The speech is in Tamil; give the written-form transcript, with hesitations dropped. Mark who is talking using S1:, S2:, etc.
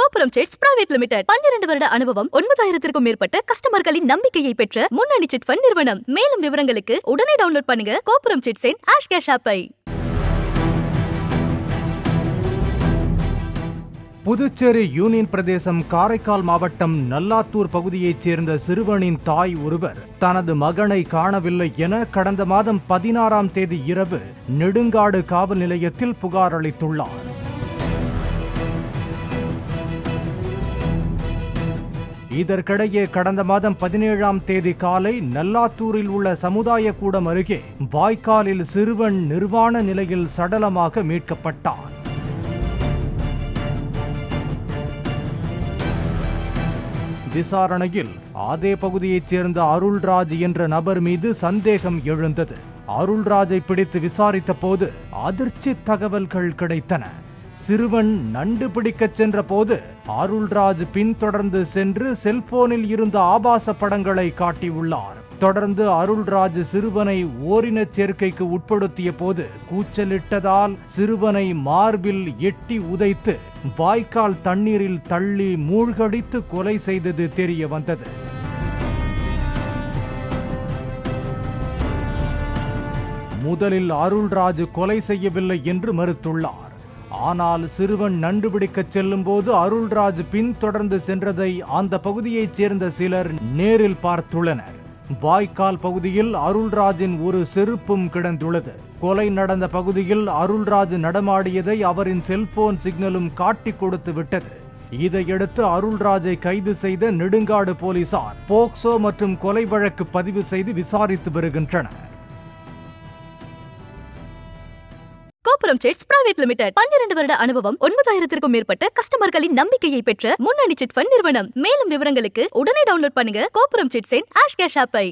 S1: கோபுரம் சிட்ஸ் பிரைவேட் லிமிடெட் 12 வருட அனுபவம் 9000க்கும் மேற்பட்ட கஸ்டமர்களின் நம்பிக்கையை பெற்ற முன்னணி சிட் ஃபண்ட் நிறுவனம். மேலும் விவரங்களுக்கு உடனே டவுன்லோட் பண்ணுங்க கோபுரம் சிட்ஸின் ஆஷ் கேஷ் ஆப்பை.
S2: புதுச்சேரி யூனியன் பிரதேசம் காரைக்கால் மாவட்டம் நல்லாத்தூர் பகுதியைச் சேர்ந்த சிறுவனின் தாய் ஒருவர் தனது மகனை காணவில்லை என கடந்த மாதம் 16ஆம் தேதி இரவு நெடுங்காடு காவல் நிலையத்தில் புகார் அளித்துள்ளார். இதற்கிடையே கடந்த மாதம் 17ஆம் தேதி காலை நல்லாத்தூரில் உள்ள சமுதாய கூடம் அருகே வாய்க்காலில் சிறுவன் நிர்வாண நிலையில் சடலமாக மீட்கப்பட்டார். விசாரணையில் அதே பகுதியைச் சேர்ந்த அருள்ராஜ் என்ற நபர் மீது சந்தேகம் எழுந்தது. அருள்ராஜை பிடித்து விசாரித்த போது அதிர்ச்சி தகவல்கள் கிடைத்தன. சிறுவன் நண்டு பிடிக்கச் சென்ற போது அருள்ராஜ் பின்தொடர்ந்து சென்று செல்போனில் இருந்த ஆபாச படங்களை காட்டியுள்ளார். தொடர்ந்து அருள்ராஜ் சிறுவனை ஓரின சேர்க்கைக்கு உட்படுத்திய போது கூச்சலிட்டதால் சிறுவனை மார்பில் எட்டி உதைத்து வாய்க்கால் தண்ணீரில் தள்ளி மூழ்கடித்து கொலை செய்தது தெரிய வந்தது. முதலில் அருள்ராஜ் கொலை செய்யவில்லை என்று மறுத்துள்ளார். ஆனால் சிறுவன் நண்டு பிடிக்கச் செல்லும் போது அருள்ராஜ் பின்தொடர்ந்து சென்றதை அந்த பகுதியைச் சேர்ந்த சிலர் நேரில் பார்த்துள்ளனர். வாய்க்கால் பகுதியில் அருள்ராஜின் ஒரு செருப்பும் கிடந்துள்ளது. கொலை நடந்த பகுதியில் அருள்ராஜ் நடமாடியதை அவரின் செல்போன் சிக்னலும் காட்டி கொடுத்து விட்டது. இதையடுத்து அருள்ராஜை கைது செய்த நெடுங்காடு போலீசார் போக்சோ மற்றும் கொலை வழக்கு பதிவு செய்து விசாரித்து வருகின்றனர்.
S1: கோபுரம் சிட்ஸ் பிரைவேட் லிமிடெட் 12 வருட அனுபவம் 9000க்கும் மேற்பட்ட கஸ்டமர்களின் நம்பிக்கையை பெற்ற முன்னணி சிட் ஃபண்ட் நிறுவனம். மேலும் விவரங்களுக்கு உடனே டவுன்லோட் பண்ணுங்க கோபுரம் சிட்ஸின் ஆஷ் கேஷ் ஆப்பை.